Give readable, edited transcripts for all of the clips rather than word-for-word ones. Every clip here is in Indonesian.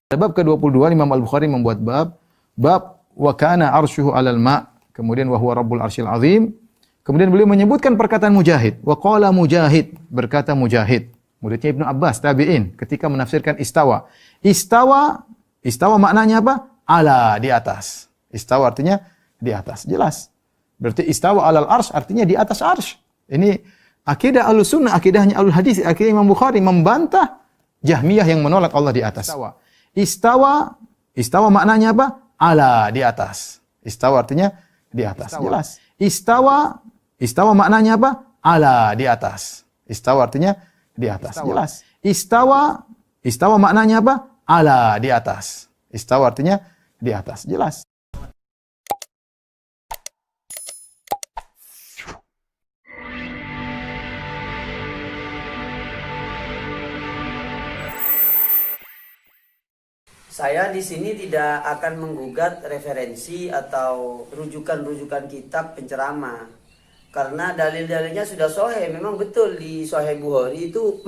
Bab ke-22 Imam Al-Bukhari membuat bab wa kana arshuhu 'alal ma', kemudian wa huwa rabbul arsyil azim. Kemudian beliau menyebutkan perkataan Mujahid, wa qala Mujahid, berkata Mujahid, muridnya Ibnu Abbas tabi'in, ketika menafsirkan istawa. Istawa maknanya apa? Ala, di atas. Istawa artinya di atas, jelas. Berarti istawa 'alal arsy artinya di atas arsy. Ini akidah Ahlussunnah, akidahnya Ahlul Hadis, akidah Imam Bukhari membantah Jahmiyah yang menolak Allah di atas. Istawa maknanya apa? Ala, di atas. Istawa artinya di atas. Jelas. Istawa maknanya apa? Ala, di atas. Istawa artinya di atas. Jelas. Istawa maknanya apa? Ala, di atas. Istawa artinya di atas. Jelas. Saya di sini tidak akan menggugat referensi atau rujukan-rujukan kitab penceramah, karena dalil-dalilnya sudah sahih. Memang betul di Sahih Bukhari itu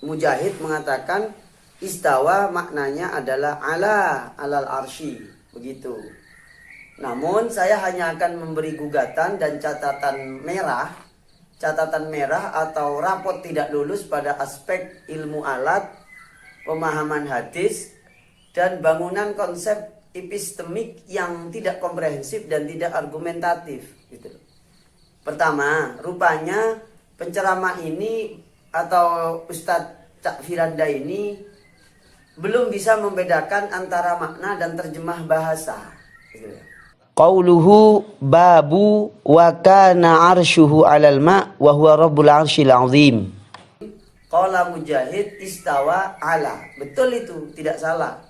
Mujahid mengatakan istawa maknanya adalah alal arsy, begitu. Namun saya hanya akan memberi gugatan dan catatan merah atau rapot tidak lulus pada aspek ilmu alat, pemahaman hadis, dan bangunan konsep epistemik yang tidak komprehensif dan tidak argumentatif, gitu. Pertama, rupanya penceramah ini atau Ustadz Cak Firanda ini belum bisa membedakan antara makna dan terjemah bahasa, gitu. Qauluhu babu wa kana arshuhu 'alal ma' wa huwa rabbul arsyil azim. Qala Mujahid istawa ala. Betul itu, tidak salah.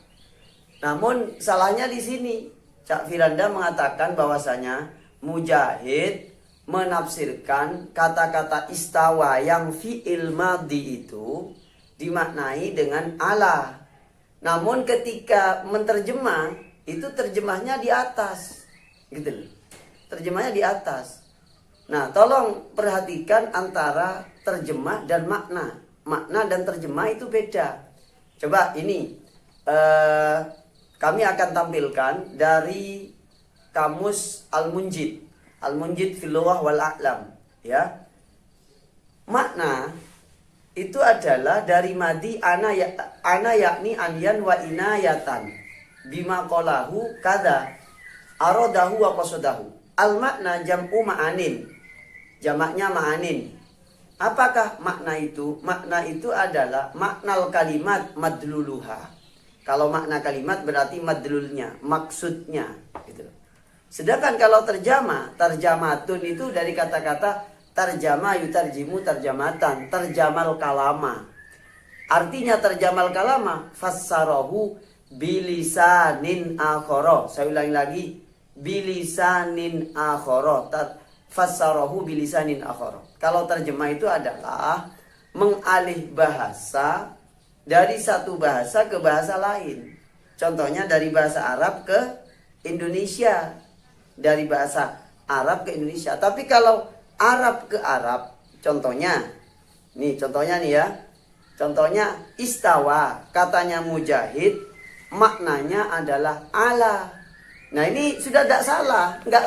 Namun salahnya di sini. Cak Firanda mengatakan bahwasanya Mujahid menafsirkan kata-kata istawa yang fi'il madhi itu dimaknai dengan ala. Namun ketika menterjemah itu terjemahnya di atas, gitu. Terjemahnya di atas. Nah, tolong perhatikan antara terjemah dan makna. Makna dan terjemah itu beda. Coba ini kami akan tampilkan dari kamus Al-Munjid fil Lughah wal A'lam, ya. Makna itu adalah dari madi ana yakni anyan wa inayatan bima qalahu kada aradahu wa qasadahu. Al makna jam'u ma'anin, jamaknya ma'anin. Apakah makna itu? Makna itu adalah maknal kalimat madluluha. Kalau makna kalimat berarti madlulnya, maksudnya, gitu. Sedangkan kalau tarjamatun itu dari kata-kata tarjama yutarjimu tarjamatan, tarjamal kalama. Artinya tarjamal kalama fassarahu bilisanin akhara. Saya ulangi lagi, bilisanin akhara. Fassarahu bilisanin akhara. Kalau terjemah itu adalah mengalih bahasa dari satu bahasa ke bahasa lain. Contohnya dari bahasa Arab ke Indonesia. Dari bahasa Arab ke Indonesia. Tapi kalau Arab ke Arab, contohnya nih ya. Contohnya istawa, katanya Mujahid, maknanya adalah ala. Nah ini sudah nggak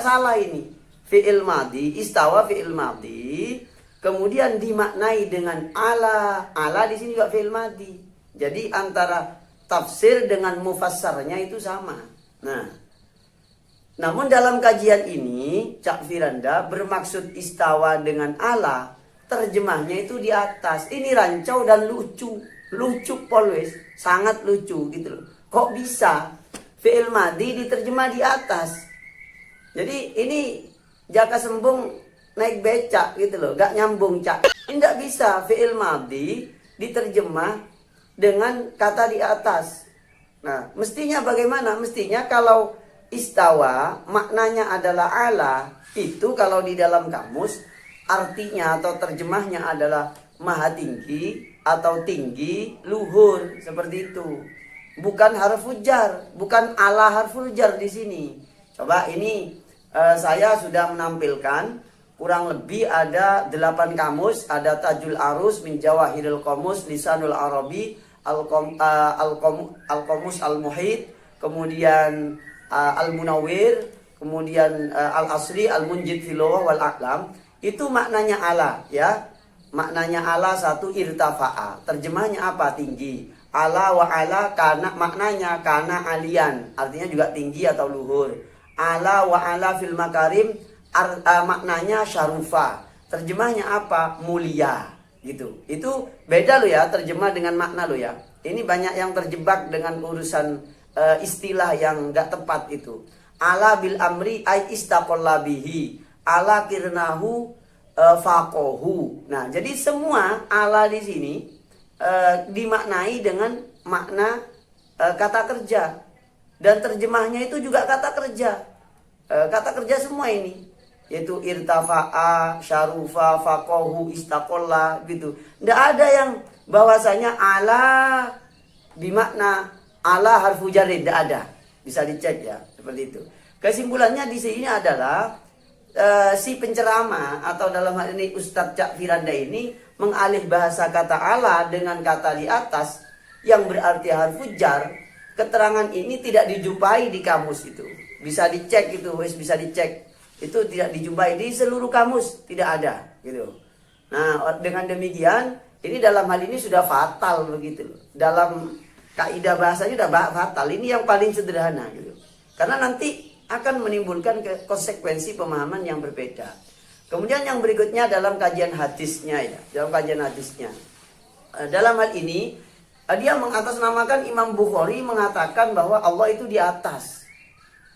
salah ini. Fi'il madhi, istawa fi'il madhi, kemudian dimaknai dengan ala. Ala di sini juga fi'il madhi. Jadi antara tafsir dengan mufassarnya itu sama. Nah, namun dalam kajian ini Cak Firanda bermaksud istawa dengan ala, terjemahnya itu di atas. Ini rancau dan lucu polwes, sangat lucu gitu loh. Kok bisa fi'il madhi diterjemah di atas? Jadi ini jaka sembung naik becak gitu loh, gak nyambung Cak. Ini gak bisa fi'il madhi diterjemah dengan kata di atas. Nah, mestinya bagaimana? Mestinya kalau istawa maknanya adalah ala, itu kalau di dalam kamus artinya atau terjemahnya adalah maha tinggi atau tinggi, luhur, seperti itu. Bukan harful jar, bukan ala harful jar di sini. Coba ini saya sudah menampilkan kurang lebih ada 8 kamus, ada Tajul Arus min Jawahiril Qamus Lisanul Arabi Al-Qamus Al-Muhit, kemudian Al-Munawwir, kemudian Al-Asri, Al-Munjid fil Lughah wal Aqlam. Itu maknanya ala, ya. Maknanya ala satu irtafa'a. Terjemahnya apa? Tinggi. Ala wa ala kana, maknanya kana alian, artinya juga tinggi atau luhur. Ala wa ala fil makarim, maknanya syarufa. Terjemahnya apa? Mulia, gitu. Itu beda lo ya, terjemah dengan makna lo ya. Ini banyak yang terjebak dengan urusan istilah yang enggak tepat itu. Ala bil amri ay istaqalla bihi. Ala kirnahu faqohu. Nah, jadi semua ala di sini dimaknai dengan makna kata kerja, dan terjemahnya itu juga kata kerja. Kata kerja semua ini, yaitu irtafa'a, syarufa, faqohu, istaqalla gitu. Tidak ada yang bahwasanya ala bimakna ala harfu jar, tidak ada. Bisa dicek ya, seperti itu. Kesimpulannya di sini adalah si penceramah atau dalam hal ini Ustadz Cak Firanda ini mengalih bahasa kata ala dengan kata di atas yang berarti harfu jar. Keterangan ini tidak dijumpai di kamus itu. Bisa dicek itu, bisa dicek. Itu tidak dijumpai di seluruh kamus, tidak ada gitu. Nah, dengan demikian ini dalam hal ini sudah fatal begitu. Dalam kaidah bahasanya sudah fatal. Ini yang paling sederhana gitu. Karena nanti akan menimbulkan konsekuensi pemahaman yang berbeda. Kemudian yang berikutnya dalam kajian hadisnya ya, dalam kajian hadisnya. Dalam hal ini dia mengatasnamakan Imam Bukhari mengatakan bahwa Allah itu di atas.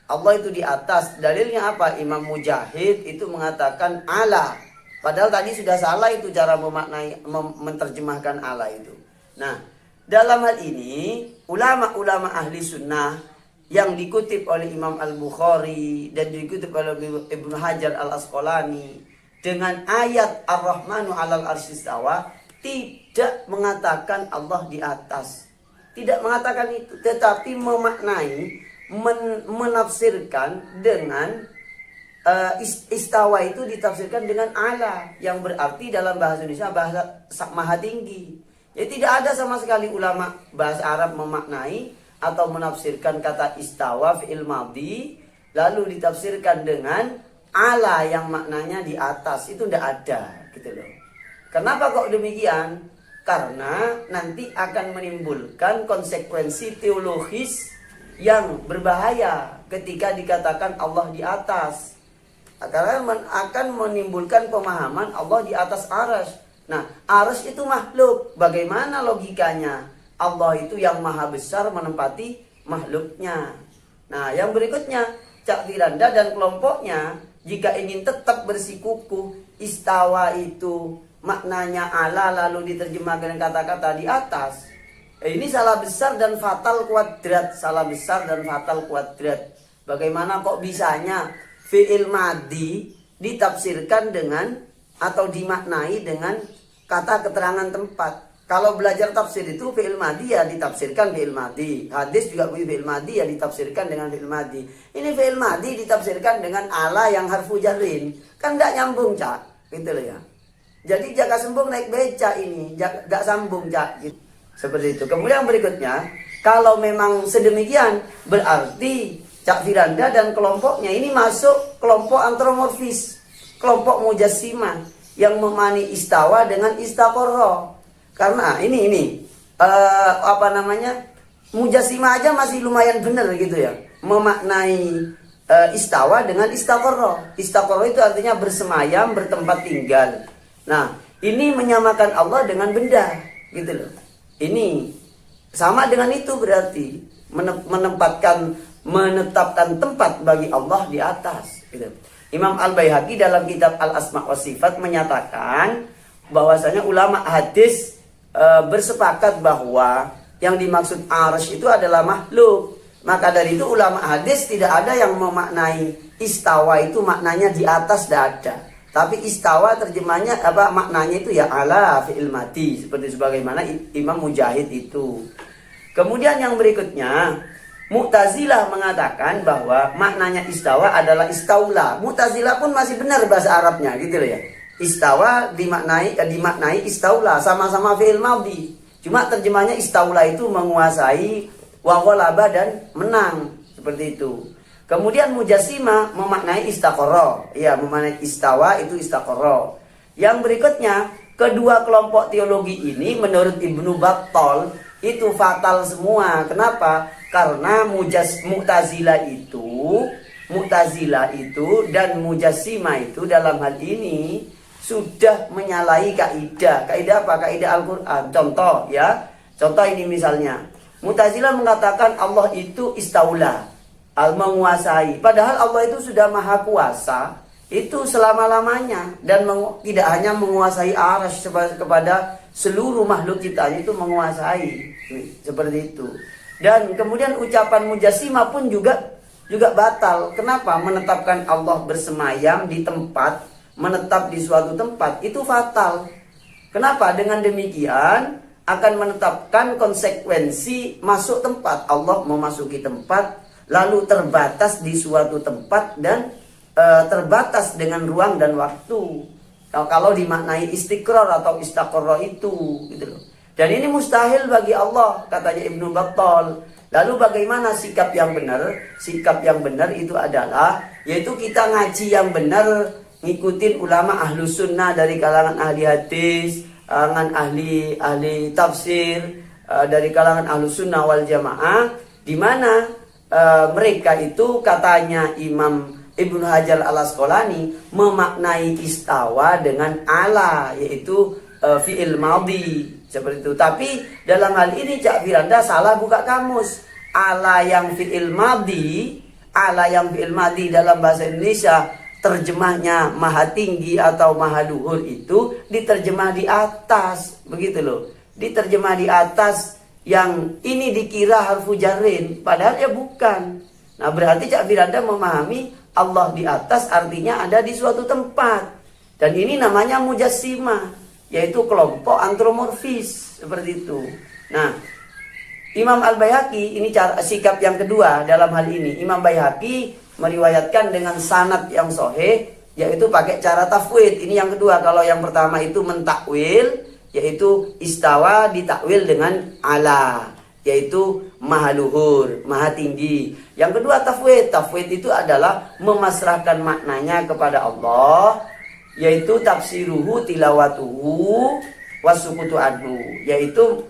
Allah itu di atas. Dalilnya apa? Imam Mujahid itu mengatakan ala. Padahal tadi sudah salah itu cara memaknai menerjemahkan ala itu. Nah, dalam hal ini ulama-ulama ahli sunnah yang dikutip oleh Imam Al-Bukhari dan dikutip oleh Ibnu Hajar Al-Asqalani dengan ayat Ar-Rahmanu 'alal arsy istawa tidak mengatakan Allah di atas. Tidak mengatakan itu, tetapi memaknai, menafsirkan dengan istawa itu ditafsirkan dengan ala, yang berarti dalam bahasa Indonesia bahasa maha tinggi. Jadi tidak ada sama sekali ulama bahasa Arab memaknai atau menafsirkan kata istawa fi'il madhi lalu ditafsirkan dengan ala yang maknanya di atas. Itu tidak ada gitu loh. Kenapa kok demikian? Karena nanti akan menimbulkan konsekuensi teologis yang berbahaya ketika dikatakan Allah di atas. Karena akan menimbulkan pemahaman Allah di atas arsy. Nah, arsy itu makhluk. Bagaimana logikanya? Allah itu yang maha besar menempati makhluknya. Nah, yang berikutnya, Cak Firanda dan kelompoknya jika ingin tetap bersikukuh istawa itu maknanya ala lalu diterjemahkan dengan kata-kata di atas. Ini salah besar dan fatal kuadrat. Salah besar dan fatal kuadrat. Bagaimana kok bisanya fi'il madhi ditafsirkan dengan atau dimaknai dengan kata keterangan tempat? Kalau belajar tafsir itu fi'il madhi ya ditafsirkan fi'il madhi. Hadis juga fi'il madhi ya ditafsirkan dengan fi'il madhi. Ini fi'il madhi ditafsirkan dengan ala yang harfu jarrin. Kan enggak nyambung, Cak. Gitu loh ya. Jadi jaga sembung naik beca ini, enggak sambung, Cak. Gitu. Seperti itu. Kemudian berikutnya, kalau memang sedemikian berarti Cak Firanda dan kelompoknya ini masuk kelompok antromorfis, kelompok mujassimah yang memani istawa dengan istaqarra. Karena ini mujassimah aja masih lumayan benar gitu ya, memaknai istawa dengan istaqarra. Istaqarra itu artinya bersemayam, bertempat tinggal. Nah, ini menyamakan Allah dengan benda gitu loh. Ini sama dengan itu berarti menetapkan tempat bagi Allah di atas gitu. Imam Al-Baihaqi dalam kitab Al-Asma' wa Sifat menyatakan bahwasanya ulama hadis bersepakat bahwa yang dimaksud arsy itu adalah makhluk. Maka dari itu ulama hadis tidak ada yang memaknai istawa itu maknanya di atas, tidak ada. Tapi istawa terjemahnya maknanya itu ya ala fi'il madhi, seperti sebagaimana Imam Mujahid itu. Kemudian yang berikutnya, Mu'tazilah mengatakan bahwa maknanya istawa adalah istaula. Mu'tazilah pun masih benar bahasa Arabnya gitu loh ya. Istawa dimaknai istaula, sama-sama fi'il madhi. Cuma terjemahnya istaula itu menguasai, wa ghalaba dan menang, seperti itu. Kemudian mujassimah memaknai istaqarra. Ya, memaknai istawa itu istaqarra. Yang berikutnya, kedua kelompok teologi ini menurut Ibnu Battal itu fatal semua. Kenapa? Karena Mu'tazilah itu dan Mujassimah itu dalam hal ini sudah menyalahi kaidah. Kaidah apa? Kaidah Al-Qur'an. Contoh ya. Contoh ini misalnya, Mu'tazilah mengatakan Allah itu istaula, menguasai. Padahal Allah itu sudah maha kuasa itu selama-lamanya, dan tidak hanya menguasai arasy kepada seluruh makhluk ciptaannya, itu menguasai, seperti itu. Dan kemudian ucapan Mujassimah pun juga batal. Kenapa? Menetapkan Allah bersemayam di tempat, menetap di suatu tempat, itu fatal. Kenapa? Dengan demikian akan menetapkan konsekuensi masuk tempat. Allah memasuki tempat, lalu terbatas di suatu tempat dan terbatas dengan ruang dan waktu. Kalau dimaknai istiqrar atau istaqarra itu, gitu loh. Dan ini mustahil bagi Allah, katanya Ibnu Battal. Lalu bagaimana sikap yang benar? Sikap yang benar itu adalah, yaitu kita ngaji yang benar, ngikutin ulama ahlu sunnah dari kalangan ahli hadis, kalangan ahli tafsir, dari kalangan ahlu sunnah wal jamaah, di mana mereka itu katanya Imam Ibnu Hajar al-Asqalani memaknai istawa dengan ala, yaitu fi'il madhi, seperti itu. Tapi dalam hal ini Cak Firanda salah buka kamus. Ala yang fi'il madhi dalam bahasa Indonesia terjemahnya maha tinggi atau maha luhur itu diterjemah di atas, begitu loh. Diterjemah di atas, yang ini dikira harfu jarrin, padahal ya bukan. Nah, berarti Cak Firanda memahami Allah di atas artinya ada di suatu tempat. Dan ini namanya mujassimah, yaitu kelompok antromorfis, seperti itu. Nah, Imam Al-Baihaqi, ini sikap yang kedua dalam hal ini. Imam Baihaqi meriwayatkan dengan sanad yang sahih, yaitu pakai cara tafwid. Ini yang kedua. Kalau yang pertama itu mentakwil, yaitu istawa ditakwil dengan ala, yaitu maha luhur, maha tinggi. Yang kedua tafwid. Tafwid itu adalah memasrahkan maknanya kepada Allah, yaitu tafsiruhu tilawatuhu wasukutu anhu, yaitu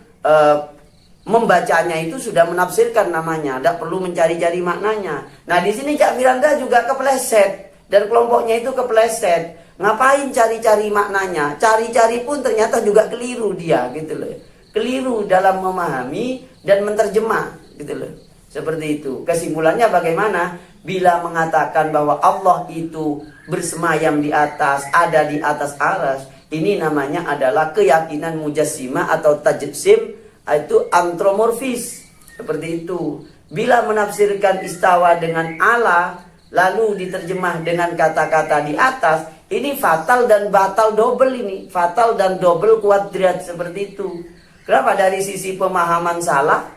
membacanya itu sudah menafsirkan namanya, tidak perlu mencari-cari maknanya. Nah, di sini Cak Firanda juga kepleset, dan kelompoknya itu kepleset. Ngapain cari-cari maknanya? Cari-cari pun ternyata juga keliru dia, gitu loh. Keliru dalam memahami dan menerjemah, gitu loh. Seperti itu. Kesimpulannya bagaimana? Bila mengatakan bahwa Allah itu bersemayam di atas, ada di atas aras, ini namanya adalah keyakinan mujassimah atau tajsim, itu antromorfis, seperti itu. Bila menafsirkan istawa dengan ala, lalu diterjemah dengan kata-kata di atas, ini fatal dan batal double ini. Fatal dan double kuadrat, seperti itu. Kenapa? Dari sisi pemahaman salah,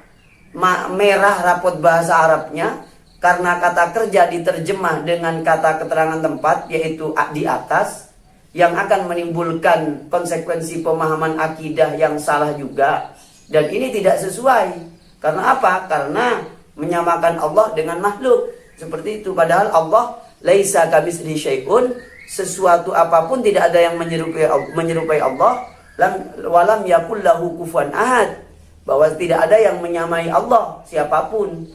merah rapot bahasa Arabnya, karena kata kerja diterjemah dengan kata keterangan tempat, yaitu di atas, yang akan menimbulkan konsekuensi pemahaman akidah yang salah juga. Dan ini tidak sesuai. Karena apa? Karena menyamakan Allah dengan makhluk, seperti itu. Padahal Allah laisa kamitslihi syai'un, sesuatu apapun tidak ada yang menyerupai Allah. Walam yakul lahu kufuwan ahad, bahwa tidak ada yang menyamai Allah siapapun,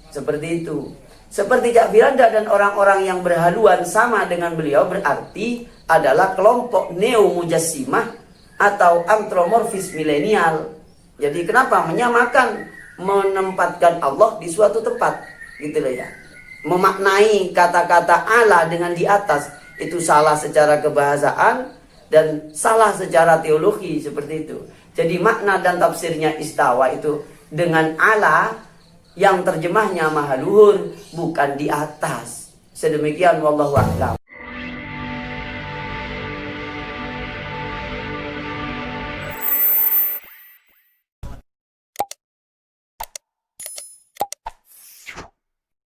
seperti itu. Seperti Cak Firanda dan orang-orang yang berhaluan sama dengan beliau, berarti adalah kelompok neo mujassimah atau antromorfis milenial. Jadi kenapa? Menyamakan, menempatkan Allah di suatu tempat, gitu loh ya. Memaknai kata-kata ala dengan di atas, itu salah secara kebahasaan dan salah secara teologi, seperti itu. Jadi makna dan tafsirnya istawa itu dengan ala, yang terjemahnya maha luhur, bukan di atas. Sedemikian wallahu a'lam.